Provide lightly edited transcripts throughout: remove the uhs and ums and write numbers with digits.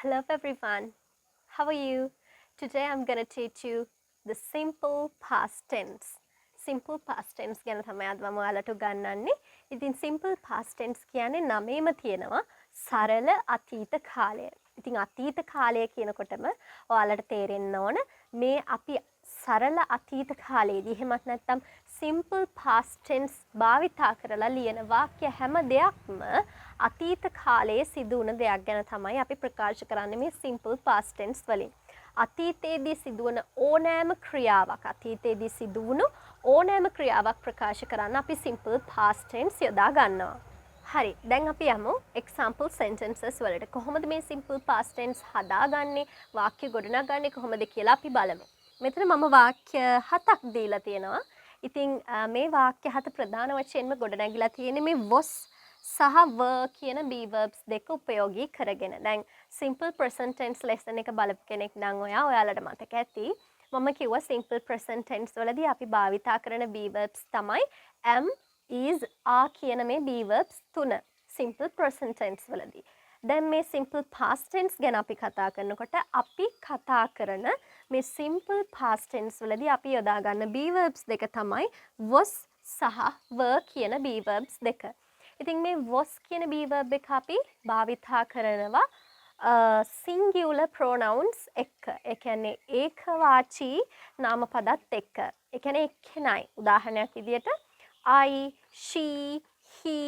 Hello everyone, how are you? Today I'm going to teach you the simple past tense. Simple past tense ගැන තමයි අද මම ඔයාලට උගන්වන්නේ. ඉතින් simple past tense කියන්නේ නමේම තියෙනවා සරල අතීත කාලය. ඉතින් අතීත කාලය කියනකොටම ඔයාලට තේරෙන්න ඕන මේ අපි සරල අතීත කාලයේදී එහෙමත් නැත්නම් simple past tense භාවිතා කරලා ලියන වාක්‍ය හැම දෙයක්ම අතීත කාලයේ සිදු වුණ දෙයක් ගැන තමයි අපි ප්‍රකාශ කරන්නේ මේ simple past tense වලින්. අතීතයේදී සිදුවන ඕනෑම ක්‍රියාවක් අතීතයේදී සිදු වුණු ඕනෑම ක්‍රියාවක් ප්‍රකාශ කරන්න අපි simple past tense යොදා ගන්නවා. හරි. දැන් අපි යමු example sentences වලට. කොහොමද මේ simple past tense හදාගන්නේ? වාක්‍ය ගොඩනගන්නේ කොහොමද කියලා අපි බලමු. මෙතන මම වාක්‍ය 7ක් දීලා තියෙනවා. ඉතින් මේ වාක්‍ය 7 ප්‍රධාන වශයෙන්ම ගොඩනැගිලා තියෙන්නේ මේ was සහ were කියන be verbs දෙක උපයෝගී කරගෙන. දැන් simple present tense lesson එක බලපු කෙනෙක් නම් ඔයාලට මතක ඇති. මම කිව්වා simple present tense වලදී අපි භාවිතා කරන be verbs තමයි am, is, are කියන මේ be verbs තුන. simple present tense වලදී. දැන් මේ simple past tense ගැන අපි කතා කරනකොට අපි කතා කරන මේ simple past tense වලදී අපි යොදා ගන්න be verbs දෙක තමයි was සහ were කියන be verbs දෙක. ඉතින් මේ was කියන be verb එක අපි භාවිතා කරනවා singular pronouns එක්ක. ඒ කියන්නේ ඒකවාචී නාමපදත් එක්ක. ඒ කියන්නේ එක්කෙනයි. උදාහරණයක් විදියට I, she, he,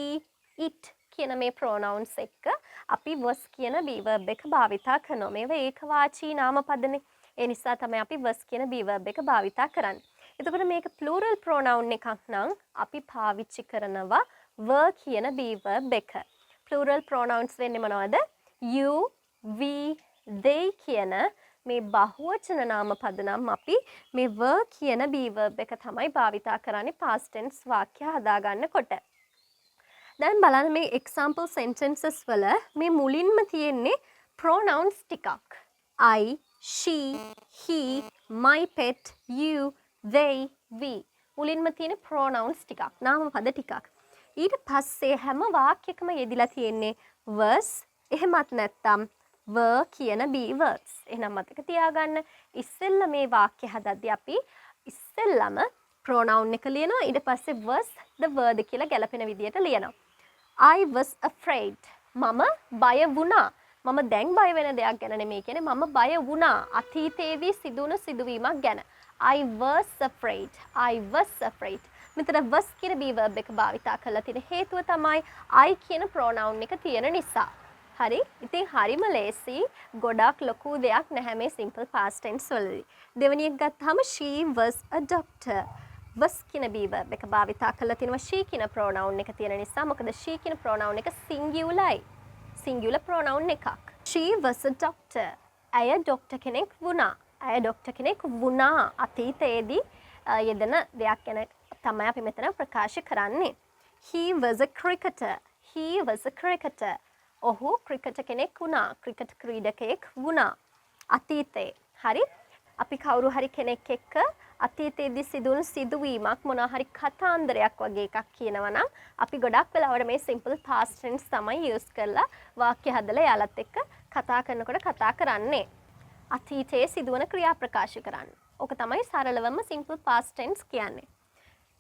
it කියන මේ pronouns එක්ක අපි was කියන be verb එක භාවිතා කරනවා. මේවා ඒකවාචී නාමපදනේ. ඒ නිසා තමයි අපි was කියන be verb එක භාවිතා කරන්නේ. එතකොට මේක plural pronoun එකක් නම් අපි පාවිච්චි කරනවා were කියන be verb එක. plural pronouns වෙන්නේ මොනවද? you, we, they කියන මේ බහුවචන නාමපද නම් අපි මේ were කියන be verb එක තමයි භාවිතා කරන්නේ past tense වාක්‍ය හදාගන්නකොට. දැන් බලන්න මේ example sentences වල මේ මුලින්ම තියෙන්නේ pronouns ටිකක්. I, she, he, my pet, you, they, we. මුලින්ම තියෙන pronouns ටිකක්, නාමපද ටිකක්. ඊට පස්සේ හැම වාක්‍යයකම යෙදිලා තියෙන්නේ was එහෙමත් නැත්නම් were කියන be verbs. එහෙනම් මතක තියාගන්න ඉස්සෙල්ලා මේ වාක්‍ය හදද්දී අපි ඉස්සෙල්ලාම pronoun එක ලියනවා ඊට පස්සේ was the word කියලා ගැලපෙන විදියට ලියනවා. I was afraid. මම බය වුණා. මම දැන් බය වෙන දෙයක් ගැන නෙමෙයි කියන්නේ මම බය වුණා අතීතයේදී සිදුවුණු සිදුවීමක් ගැන. I was afraid. I was afraid. මෙතන was කියන be verb එක භාවිතා කරලා තියෙන හේතුව තමයි I කියන pronoun එක තියෙන නිසා. හරි? ඉතින් හරිම ලේසි. ගොඩක් ලොකු දෙයක් නැහැ මේ simple past tense වලදී. දෙවෙනි එක ගත්තාම she was a doctor. was කියන be verb එක භාවිතා කරලා තිනවා she කියන pronoun එක තියෙන නිසා. මොකද she කියන pronoun එක singularයි. singular pronoun එකක්. she was a doctor. ඇය doctor කෙනෙක් වුණා. ඇය doctor කෙනෙක් වුණා. අතීතයේදී යෙදෙන දෙයක් ගැන තමයි අපි මෙතන ප්‍රකාශ කරන්නේ. He was a cricketer. He was a cricketer. ඔහු ක්‍රිකට් කෙනෙක් වුණා. ක්‍රිකට් ක්‍රීඩකයෙක් වුණා. අතීතයේ. හරි? අපි කවුරු හරි කෙනෙක් එක්ක අතීතයේදී සිදුවුණු සිදුවීමක් මොනවා හරි කතාන්දරයක් වගේ එකක් කියනවා නම් අපි ගොඩක් වෙලාවට මේ simple past tense තමයි use කරලා වාක්‍ය හදලා යාලත් එක්ක කතා කරනකොට කතා කරන්නේ. අතීතයේ සිදුවන ක්‍රියා ප්‍රකාශ කරන්න. ඕක තමයි සරලවම simple past tense කියන්නේ.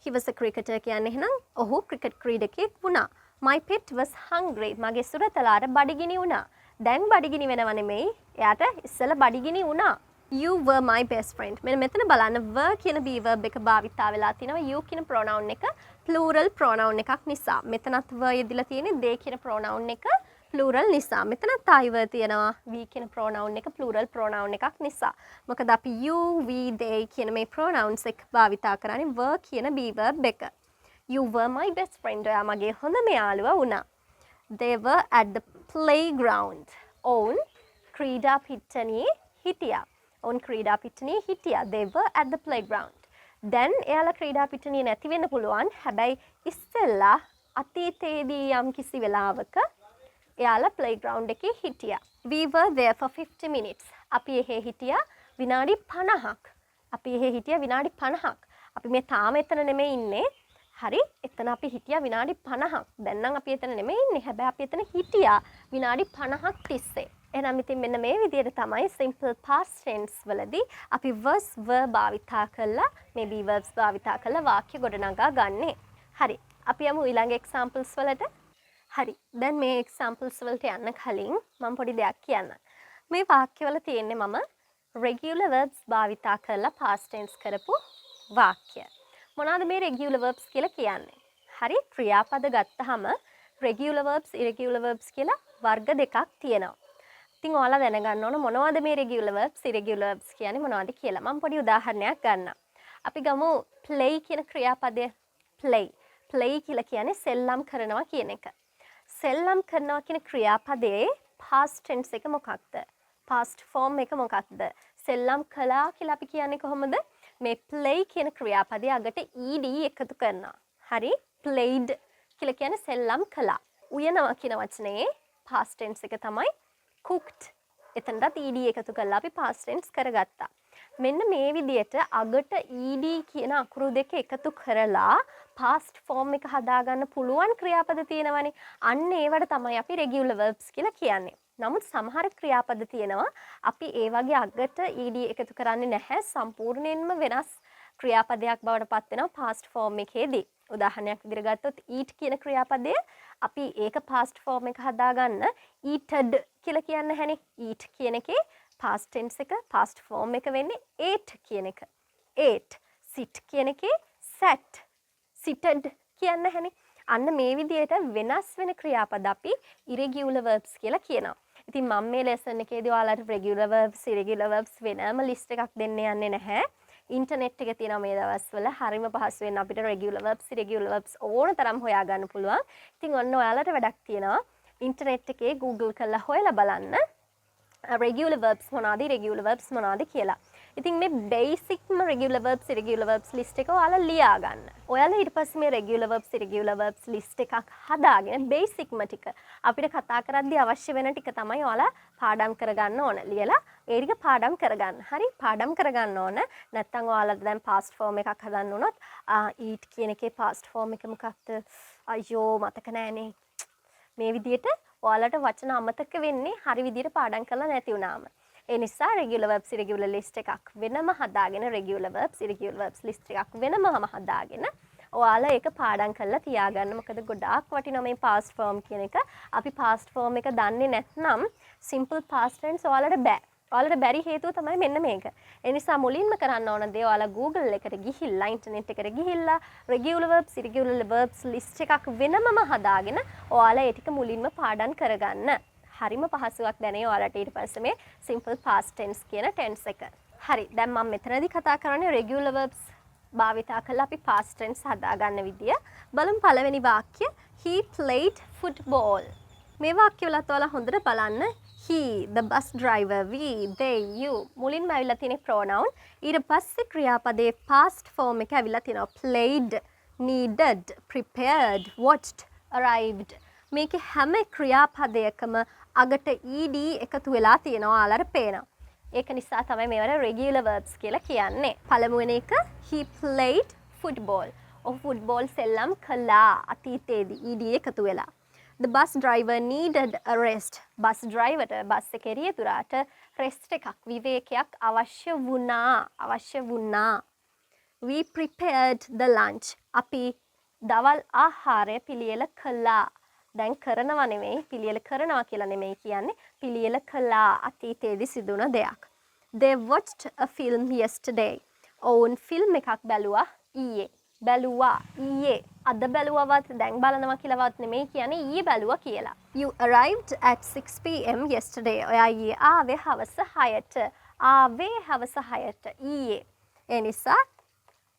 He was a cricketer කියන්නේ එහෙනම් ඔහු ක්‍රිකට් ක්‍රීඩකයෙක් වුණා. My pet was hungry. මගේ සුරතලාට බඩගිනි වුණා. දැන් බඩගිනි වෙනව නෙමෙයි. එයාට ඉස්සෙල්ලා බඩගිනි වුණා. You were my best friend. මෙන්න මෙතන බලන්න were කියන be verb එක භාවිතා වෙලා තිනවා you කියන pronoun එක plural pronoun එකක් නිසා. මෙතනත් were යෙදিলা තියෙන්නේ they කියන pronoun එක plural නිසා. මෙතනත් I were තියෙනවා we කියන pronoun එක plural pronoun එකක් නිසා. මොකද අපි you, we, they කියන මේ pronouns එක භාවිතා කරන්නේ were කියන be verb එක. You were my best friend. ඔයා මගේ හොඳම යාළුවා වුණා. They were at the playground. ඔවුන් ක්‍රීඩා පිට්ටනියේ හිටියා. ඔවුන් ක්‍රීඩා පිට්ටනියේ හිටියා. They were at the playground. දැන් එයාලා ක්‍රීඩා පිට්ටනියේ නැති වෙන්න පුළුවන්. හැබැයි ඉස්සෙල්ලා අතීතයේදී යම් කිසි වෙලාවක එයාලා playground එකේ හිටියා. We were there for 50 minutes. අපි එහෙ හිටියා විනාඩි 50ක්. අපි එහෙ හිටියා විනාඩි 50ක්. අපි මේ තාම එතන නෙමෙයි ඉන්නේ. හරි? එතන අපි හිටියා විනාඩි 50ක්. දැන් නම් අපි එතන නෙමෙයි ඉන්නේ. හැබැයි අපි එතන හිටියා විනාඩි 50ක් තිස්සේ. එහෙනම් ඉතින් මෙන්න මේ විදිහට තමයි simple past tense වලදී අපි was were භාවිතා කරලා මේ be verbs භාවිතා කරලා වාක්‍ය ගොඩනගා ගන්නෙ. හරි. අපි යමු ඊළඟ examples වලට. හරි. දැන් මේ examples වලට යන්න කලින් මම පොඩි දෙයක් කියන්නම්. මේ වාක්‍යවල තියෙන්නේ මම regular verbs භාවිතා කරලා past tense කරපු වාක්‍ය. මොනවාද මේ regular verbs කියලා කියන්නේ? හරි. ක්‍රියාපද ගත්තාම regular verbs irregular verbs කියලා වර්ග දෙකක් තියෙනවා. ඉතින් ඔයාලා දැනගන්න ඕන මොනවද මේ regular verbs irregular verbs කියන්නේ මොනවද කියලා. මම පොඩි උදාහරණයක් ගන්නම්. අපි ගමු play කියන ක්‍රියාපදය. play කියලා කියන්නේ සෙල්ලම් කරනවා කියන එක. සෙල්ලම් කරනවා කියන ක්‍රියාපදයේ past tense එක මොකක්ද? past form එක මොකක්ද? සෙල්ලම් කළා කියලා අපි කියන්නේ කොහොමද? මේ play කියන ක්‍රියාපදයේ අගට ed එකතු කරනවා. හරි? played කියලා කියන්නේ සෙල්ලම් කළා. උයනවා කියන වචනේ past tense එක තමයි cooked. එතනටත් ed එකතු කරලා අපි past tense කරගත්තා. මෙන්න මේ විදිහට අගට ed කියන අකුරු දෙක එකතු කරලා past form එක හදාගන්න පුළුවන් ක්‍රියාපද තියෙනවනේ. අන්න ඒවට තමයි අපි regular verbs කියලා කියන්නේ. නමුත් සමහර ක්‍රියාපද තියෙනවා අපි ඒ වගේ අගට ed එකතු කරන්නේ නැහැ. සම්පූර්ණයෙන්ම වෙනස් ක්‍රියාපදයක් බවට පත් වෙනවා past form එකේදී. උදාහරණයක් විදිහට ගත්තොත් eat කියන ක්‍රියාපදය අපි ඒක past form එක හදාගන්න eated කියලා කියන්න හැනේ. eat කියන එකේ past tense එක past form එක වෙන්නේ ate කියන එක. ate. sit කියන එකේ sat. seated කියන්න හැනේ. අන්න මේ විදිහට වෙනස් වෙන ක්‍රියාපද අපි irregular verbs කියලා කියනවා. ඉතින් මම මේ lesson එකේදී ඔයාලට regular verbs irregular verbs වෙනම list එකක් දෙන්න යන්නේ නැහැ. ඉන්ටර්නෙට් එකේ තියෙනවා මේ දවස්වල හරිම පහසුවෙන් අපිට regular verbs irregular verbs ඕන තරම් හොයාගන්න පුළුවන්. ඉතින් ඔන්න ඔයාලට වැඩක් තියෙනවා. ඉන්ටර්නෙට් එකේ Google කරලා හොයලා බලන්න regular verbs මොනවාද irregular verbs මොනවාද කියලා. ඉතින් මේ basicම regular verbs irregular verbs list එක ඔයාලා ලියා ගන්න. ඔයාලා ඊට පස්සේ මේ regular verbs irregular verbs list එකක් හදාගෙන basicම ටික අපිට කතා කරද්දී අවශ්‍ය වෙන ටික තමයි ඔයාලා පාඩම් කරගන්න ඕන. ලියලා ඒ ටික පාඩම් කරගන්න. හරි? පාඩම් කරගන්න ඕන. නැත්නම් ඔයාලා දැන් past form එකක් හදන්න උනොත් eat කියන එකේ past form එක මොකක්ද? අයියෝ මතක නෑනේ. මේ විදිහට ඔයාලට වචන අමතක වෙන්නේ හරි විදිහට පාඩම් කරලා නැති වුණාම. ඒ නිසා regular verbs irregular list එකක් වෙනම හදාගෙන regular verbs irregular verbs list එකක් වෙනමම හදාගෙන ඔයාලා ඒක පාඩම් කරලා තියාගන්න. මොකද ගොඩාක් වටිනවා මේ past form කියන එක. අපි past form එක දන්නේ නැත්නම් simple past tense ඔයාලට බෑ. ඔයාලට බැරි හේතුව තමයි මෙන්න මේක. ඒ නිසා මුලින්ම කරන්න ඕන දේ ඔයාලා Google එකට ගිහිල්ලා ඉන්ටර්නෙට් එකට ගිහිල්ලා regular verbs irregular verbs list එකක් වෙනමම හදාගෙන ඔයාලා ඒ ටික මුලින්ම පාඩම් කරගන්න. හරිම පහසුවක් දැනේ ඔයාලට ඊට පස්සේ මේ simple past tense කියන tense එක. හරි. දැන් මම මෙතනදී කතා කරන්නේ regular verbs භාවිතා කරලා අපි past tense හදාගන්න විදිය. බලමු පළවෙනි වාක්‍ය he played football. මේ වාක්‍යවලත් ඔයාලා හොඳට බලන්න. he, the bus driver, we, they, you මුලින්ම ඇවිල්ලා තියෙන pronoun. ඊට පස්සේ ක්‍රියාපදයේ past form එක ඇවිල්ලා තියෙනවා played, needed, prepared, watched, arrived. මේකේ හැම ක්‍රියාපදයකම අගට ed එකතු වෙලා තියෙනවා ඔයාලට පේනවා. ඒක නිසා තමයි මේවට regular verbs කියලා කියන්නේ. පළමුවෙනි එක he played football. ඔහු ෆුට්බෝල් සෙල්ලම් කළා අතීතයේදී ed එකතු වෙලා. The bus driver needed a rest. Bus ඩ්‍රයිවර්ට බස් එකේ රියදුරාට රෙස්ට් එකක් විවේකයක් අවශ්‍ය වුණා. We prepared the lunch. අපි දවල් ආහාරය පිළියෙල කළා. දැන් කරනවා නෙමෙයි පිළියෙල කරනවා කියලා නෙමෙයි කියන්නේ පිළියෙල කළා අතීතයේදී සිදුවන දෙයක්. They watched a film yesterday. ඔවුන් ෆිල්ම් එකක් බැලුවා ඊයේ. අද බැලුවවත් දැන් බලනවා කියලාවත් නෙමෙයි කියන්නේ ඊයේ බැලුවා කියලා. You arrived at 6 PM yesterday. ඔයා ඊයේ ආවේ හවස 6ට. ඊයේ. ඒ නිසා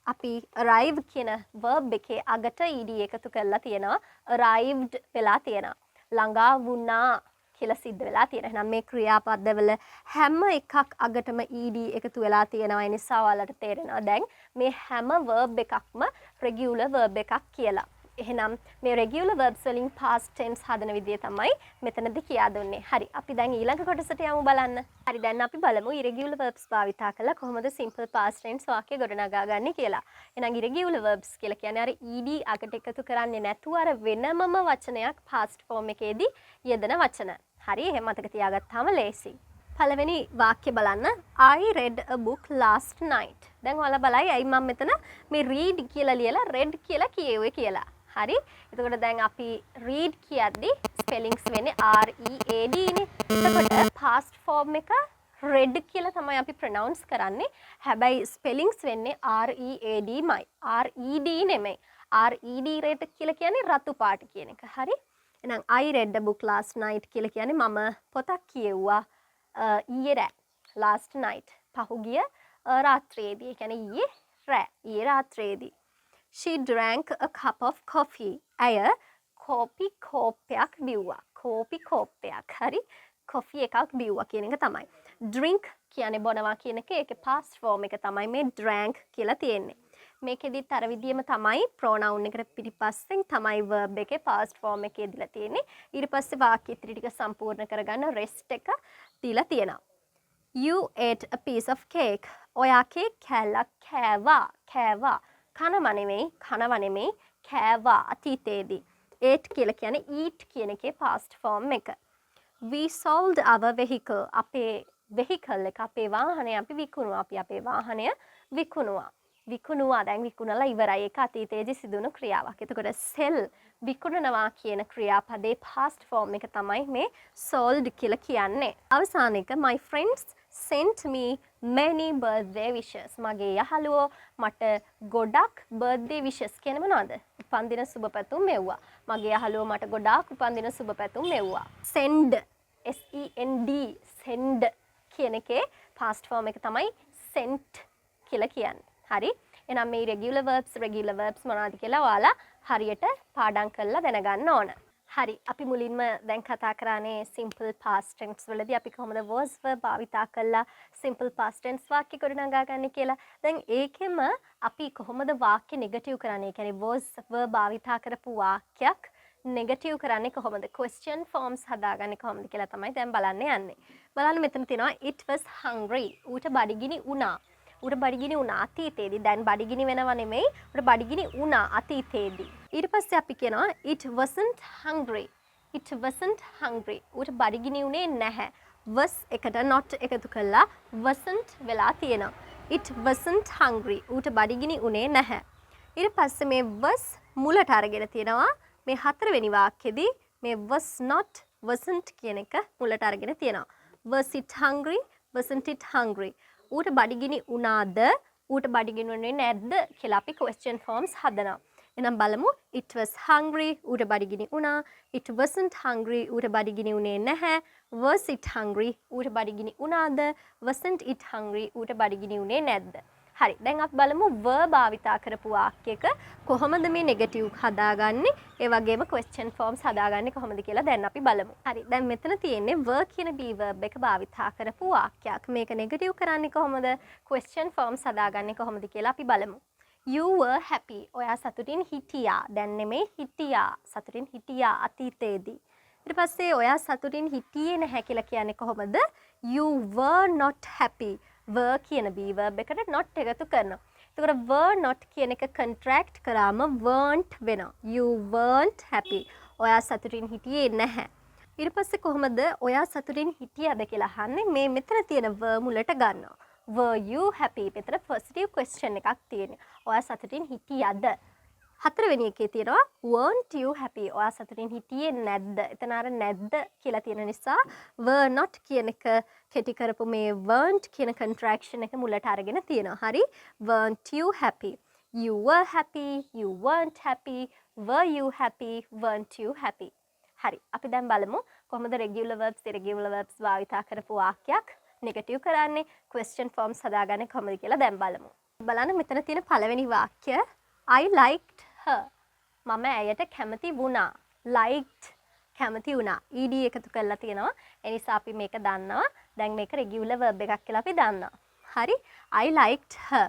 අපි arrive කියන verb එකේ අගට ed එකතු කරලා තියෙනවා. arrived වෙලා තියෙනවා. ළඟා වුණා කියලා සිද්ධ වෙලා තියෙනවා. එහෙනම් මේ ක්‍රියාපදවල හැම එකක් අගටම ed එකතු වෙලා තියෙනවා. ඒ නිසා ඔයාලට තේරෙනවා දැන් මේ හැම verb එකක්ම regular verb එකක් කියලා. එහෙනම් මේ regular verbs වලින් past tense හදන විදිය තමයි මෙතනදී කියා දුන්නේ. හරි. අපි දැන් ඊළඟ කොටසට යමු බලන්න. හරි. දැන් අපි බලමු irregular verbs භාවිතා කරලා කොහොමද simple past tense වාක්‍ය ගොඩනගා ගන්නේ කියලා. එහෙනම් irregular verbs කියලා කියන්නේ අර ed අගට එකතු කරන්නේ නැතුව අර වෙනමම වචනයක් past form එකේදී යෙදෙන වචන. හරි එහෙම මතක තියාගත්තාම ලේසි. පළවෙනි වාක්‍ය බලන්න. I read a book last night. දැන් ඔයාලා බලයි ඇයි මම මෙතන මේ read කියලා ලියලා read කියලා කියෙව්වේ කියලා. හරි? එතකොට දැන් අපි read කියද්දි spellings වෙන්නේ R E A D නේ. එතකොට past form එක read කියලා තමයි අපි pronounce කරන්නේ. හැබැයි spellings වෙන්නේ R E A D මයි. R E D නෙමෙයි. R E D read කියලා කියන්නේ රතු පාට කියන එක. හරි? එහෙනම් I read a book last night කියලා කියන්නේ මම පොතක් කියෙව්වා ඊයේ රෑ. last night. පහුගිය රාත්‍රියේදී. ඒ කියන්නේ ඊයේ රෑ. ඊයේ රාත්‍රියේදී. She drank a cup of coffee. ඇය කෝපි කෝප්පයක් බිව්වා. කෝපි කෝප්පයක්. හරි? කොෆි එකක් බිව්වා කියන එක තමයි. drink කියන්නේ බොනවා කියන එක ඒකේ past form එක තමයි මේ drank කියලා තියෙන්නේ. මේකෙදිත් අර විදියම තමයි pronoun එකට පිටිපස්සෙන් තමයි verb එකේ past form එකේ දීලා තියෙන්නේ. ඊට පස්සේ වාක්‍ය ඉතිරි ටික සම්පූර්ණ කරගන්න rest එක දීලා තියෙනවා. You ate a piece of cake. ඔයා කේක් කෑල්ලක් කෑවා. කනවා නෙමෙයි කෑවා අතීතයේදී. ate කියලා කියන්නේ eat කියන එකේ past form එක. We sold our vehicle. අපේ vehicle එක අපේ වාහනය අපි විකුණුවා. අපි අපේ වාහනය විකුණුවා. දැන් විකුණලා ඉවරයි. ඒක අතීතයේදී සිදුණු ක්‍රියාවක්. එතකොට sell විකුණනවා කියන ක්‍රියාපදේ past form එක තමයි මේ sold කියලා කියන්නේ. අවසාන එක my friends sent me many birthday wishes. මගේ යහළුවෝ මට ගොඩක් birthday wishes කියන්නේ මොනවද? උපන්දින සුබ පැතුම් මෙව්වා. මගේ යහළුවෝ මට ගොඩාක් උපන්දින සුබ පැතුම් මෙව්වා. send send කියන එකේ past form එක තමයි sent කියලා කියන්නේ. හරි? එහෙනම් මේ regular verbs මොනවද කියලා ඔයාලා හරියට පාඩම් කරලා දැනගන්න ඕන. හරි. අපි මුලින්ම දැන් කතා කරානේ simple past tense වලදී අපි කොහොමද was verb භාවිතා කරලා simple past tense වාක්‍ය ගොඩනගා ගන්න කියලා. දැන් ඒකෙම අපි කොහොමද වාක්‍ය negative කරන්නේ? ඒ කියන්නේ was verb භාවිතා කරපු වාක්‍යයක් negative කරන්නේ කොහොමද? question forms හදාගන්නේ කොහොමද කියලා තමයි දැන් බලන්න යන්නේ. බලන්න මෙතන තියෙනවා it was hungry. ඌට බඩගිනි වුණා. ඌට බඩගිනි වුණා අතීතයේදී. දැන් බඩගිනි වෙනව නෙමෙයි. ඌට බඩගිනි වුණා අතීතයේදී. ඊට පස්සේ අපි කියනවා it wasn't hungry. ඌට බඩගිනි වුණේ නැහැ. was එකට not එකතු කළා wasn't වෙලා තියෙනවා. it wasn't hungry. ඌට බඩගිනි වුණේ නැහැ. ඊට පස්සේ මේ was මුලට අරගෙන තියෙනවා මේ හතරවෙනි වාක්‍යෙදී මේ was not wasn't කියන එක මුලට අරගෙන තියෙනවා. was it hungry? wasn't it hungry? ඌට බඩගිනි වුණාද? ඌට බඩගිනි වුණේ නැද්ද කියලා අපි question forms හදනවා. එහෙනම් බලමු it was hungry ඌට බඩගිනි වුණා. it wasn't hungry ඌට බඩගිනි වුණේ නැහැ. was it hungry ඌට බඩගිනි වුණාද? wasn't it hungry ඌට බඩගිනි වුණේ නැද්ද? හරි. දැන් අපි බලමු verb භාවිතා කරපු වාක්‍යයක කොහොමද මේ negative හදාගන්නේ? ඒ වගේම question forms හදාගන්නේ කොහොමද කියලා දැන් අපි බලමු. හරි. දැන් මෙතන තියෙන්නේ were කියන be verb එක භාවිතා කරපු වාක්‍යයක්. මේක negative කරන්නේ කොහොමද? question forms හදාගන්නේ කොහොමද කියලා අපි බලමු. You were happy. ඔයා සතුටින් හිටියා. දැන් නෙමෙයි හිටියා. සතුටින් හිටියා අතීතයේදී. ඊට පස්සේ ඔයා සතුටින් හිටියේ නැහැ කියලා කියන්නේ කොහොමද? You were not happy. were කියන be verb එකට not එකතු කරනවා. එතකොට were not කියන එක contract කරාම weren't වෙනවා. You weren't happy. ඔයා සතුටින් හිටියේ නැහැ. ඊට පස්සේ කොහොමද ඔයා සතුටින් හිටියද කියලා අහන්නේ මේ මෙතන තියෙන were මුලට ගන්නවා. Were you happy? මෙතන positive question එකක් තියෙනවා. ඔයා සතුටින් හිටියද? හතරවෙනි එකේ තියෙනවා weren't you happy? ඔයා සතුටින් හිටියේ නැද්ද? එතන අර නැද්ද කියලා තියෙන නිසා were not කියන එක කෙටි කරපු මේ weren't කියන contraction එක මුලට අරගෙන තියෙනවා. හරි? weren't you happy? You were happy, you weren't happy, were you happy, weren't you happy? හරි. අපි දැන් බලමු කොහොමද regular verbs, irregular verbs භාවිතා කරපු වාක්‍යයක් negative කරන්නේ question forms හදාගන්නේ කොහොමද කියලා දැන් බලමු. බලන්න මෙතන තියෙන පළවෙනි වාක්‍ය I liked her. මම ඇයට කැමති වුණා. liked කැමති වුණා. ed එකතු කරලා තියෙනවා. ඒ නිසා අපි මේක දන්නවා. දැන් මේක regular verb එකක් කියලා අපි දන්නවා. හරි? I liked her.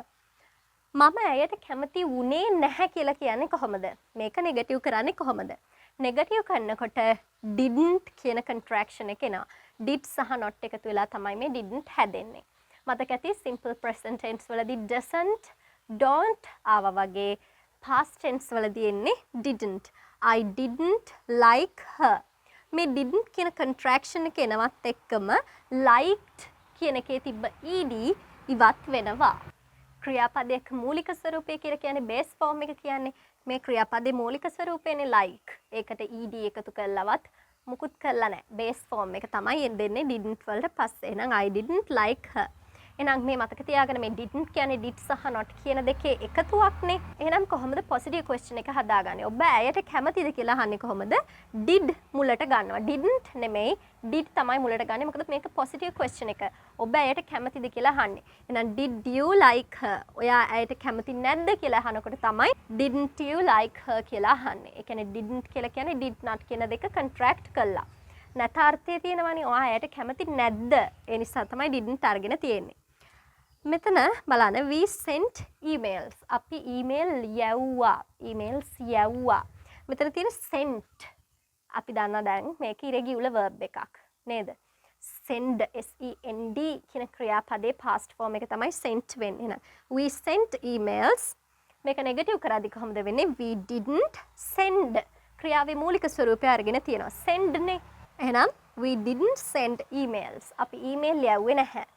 මම ඇයට කැමති වුණේ නැහැ කියලා කියන්නේ කොහොමද? මේක negative කරන්නේ කොහොමද? negative කරනකොට didn't කියන contraction එක එනවා. did සහ not එකතු වෙලා තමයි මේ didn't හැදෙන්නේ. මතක ඇති simple present tense වලදී doesn't, don't ආවා වගේ past tense වලදී එන්නේ didn't. I didn't like her. මේ didn't කියන contraction එක එනවත් එක්කම liked කියන එකේ තිබ්බ ed ඉවත් වෙනවා. ක්‍රියාපදයක මූලික ස්වරූපය කියලා කියන්නේ බේස් ෆෝම් එක කියන්නේ මේ ක්‍රියාපදයේ මූලික ස්වරූපයනේ like. ඒකට ed එකතු කළාවත් මුකුත් කළා නැහැ. බේස් ෆෝම් එක තමයි දෙන්නේ didn't වලට පස්සේ. එහෙනම් I didn't like her. එහෙනම් මේ මතක තියාගන්න මේ didn't කියන්නේ did සහ not කියන දෙකේ එකතුවක්නේ. එහෙනම් කොහොමද positive question එක හදාගන්නේ? ඔබ ඇයට කැමතිද කියලා අහන්නේ කොහොමද? did මුලට ගන්නවා. didn't නෙමෙයි did තමයි මුලට ගන්නේ. මොකද මේක positive question එක. ඔබ ඇයට කැමතිද කියලා අහන්නේ. එහෙනම් did you like her? ඔයා ඇයට කැමති නැද්ද කියලා අහනකොට තමයි didn't you like her කියලා අහන්නේ. ඒ කියන්නේ didn't කියලා කියන්නේ did not කියන දෙක contract කළා. නැතාර්ථයේ තියෙනවනේ ඔයා ඇයට කැමති නැද්ද? ඒ නිසා තමයි didn't අරගෙන තියෙන්නේ. මෙතන බලන්න we sent emails. අපි email යවුවා. emails යවුවා. මෙතන තියෙන sent. අපි දන්නවා දැන් මේක irregular verb එකක් නේද? send send කියන ක්‍රියාපදයේ past form එක තමයි sent වෙන්නේ. එහෙනම් we sent emails. මේක negative කරද්දි කොහොමද වෙන්නේ? we didn't send. ක්‍රියාවේ මූලික ස්වරූපය අරගෙන තියෙනවා. send නේ. එහෙනම් we didn't send emails. අපි email යවුවේ නැහැ.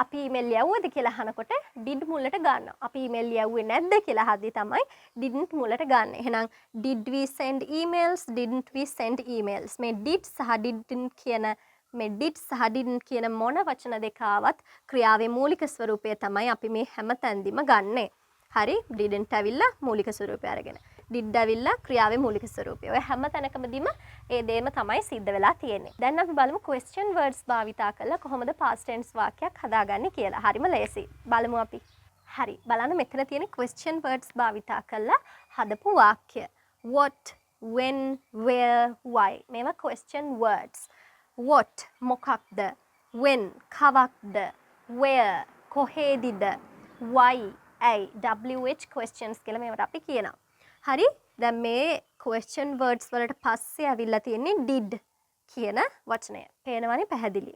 අපි email යවුවද කියලා අහනකොට did මුලට ගන්නවා. අපි email යවුවේ නැද්ද කියලා අහද්දි තමයි didn't මුලට ගන්න. එහෙනම් did we send emails? didn't we send emails? මේ did සහ didn't කියන මේ did සහ didn't කියන මොන වචන දෙක ආවත් ක්‍රියාවේ මූලික ස්වරූපය තමයි අපි මේ හැම තැනදීම ගන්නෙ. හරි? didn't ඇවිල්ලා මූලික ස්වරූපය අරගෙන. did ඇවිල්ලා ක්‍රියාවේ මූලික ස්වරූපය. ඔය හැම තැනකමදීම ඒ දේම තමයි සිද්ධ වෙලා තියෙන්නේ. දැන් අපි බලමු question words භාවිතා කරලා කොහොමද past tense වාක්‍යයක් හදාගන්නේ කියලා. හරිම ලේසි. බලමු අපි. හරි. බලන්න මෙතන තියෙන question words භාවිතා කරලා හදපු වාක්‍ය. What, when, where, why. මේවා question words. What මොකක්ද? When කවක්ද? Where කොහේදීද? Why ඇයි? WH questions කියලා මේවට අපි කියනවා. හරි? දැන් මේ question words වලට පස්සේ අවිල්ලා තියෙන්නේ did කියන වචනය. පේනවනේ පැහැදිලි.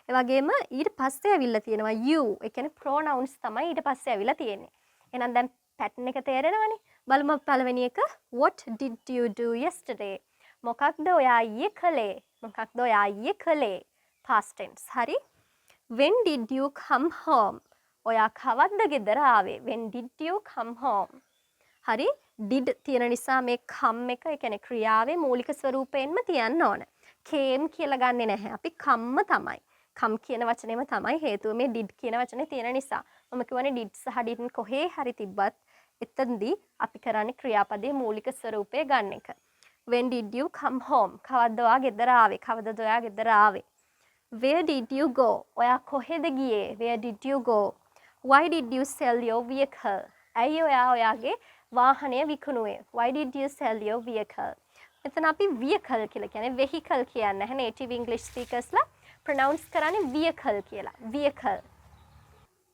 ඒ වගේම ඊට පස්සේ අවිල්ලා තියෙනවා you. ඒ කියන්නේ pronouns තමයි ඊට පස්සේ අවිල්ලා තියෙන්නේ. එහෙනම් දැන් pattern එක තේරෙනවනේ. බලමු පළවෙනි එක. What did you do yesterday? මොකක්ද ඔයා ඊයේ කළේ? මොකක්ද ඔයා ඊයේ කළේ? past tense. හරි? When did you come home? ඔයා කවද්ද ගෙදර ආවේ? When did you come home? හරි? did තියෙන නිසා මේ come එක ඒ කියන්නේ ක්‍රියාවේ මූලික ස්වරූපයෙන්ම තියන්න ඕන. came කියලා ගන්නෙ නැහැ. අපි come තමයි. come කියන වචනේම තමයි හේතුව මේ did කියන වචනේ තියෙන නිසා. මම කියවනේ did සහ didn't කොහේ හරි තිබ්බත් එතනදී අපි කරන්නේ ක්‍රියාපදයේ මූලික ස්වරූපය ගන්න එක. When did you come home? කවද්ද ඔයා ගෙදර ආවේ? කවදද ඔයා ගෙදර ආවේ? Where did you go? ඔයා කොහෙද ගියේ? Where did you go? Why did you sell your vehicle? ඇයි ඔයා ඔයාගේ වාහනය විකුණුවේ? Why did you sell your vehicle? මෙතන අපි vehicle කියලා කියන්නේ vehicle කියන්නේ නැහැ. native English speakersලා pronounce කරන්නේ vehicle කියලා. vehicle.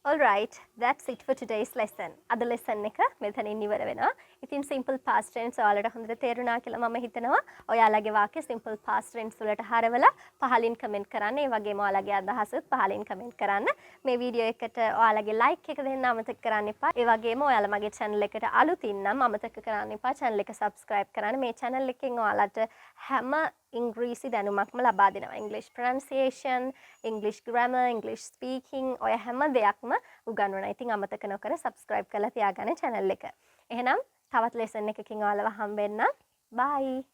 Alright, that's it for today's lesson. අද lesson එක මෙතනින් ඉවර වෙනවා. ඉතින් simple past tense ඔයාලට හොඳට තේරුණා කියලා මම හිතනවා. ඔයාලගේ වාක්‍ය simple past tense වලට හරවලා පහලින් comment කරන්න. ඒ වගේම ඔයාලගේ අදහසත් පහලින් comment කරන්න. මේ වීඩියෝ එකට ඔයාලගේ like එක දෙන්න අමතක කරන්න එපා. ඒ වගේම ඔයාලා මගේ channel එකට අලුතින් නම් අමතක කරන්න එපා. channel එක subscribe කරන්න. මේ channel එකෙන් ඔයාලට හැම ඉංග්‍රීසි දැනුමක්ම ලබා දෙනවා. English pronunciation, English grammar, English speaking ඔය හැම දෙයක්ම උගන්වනවා. ඉතින් අමතක නොකර subscribe කරලා තියාගන්න channel එක. එහෙනම් තවත් lesson එකකින් ඔයාලව හම්බෙන්න. Bye.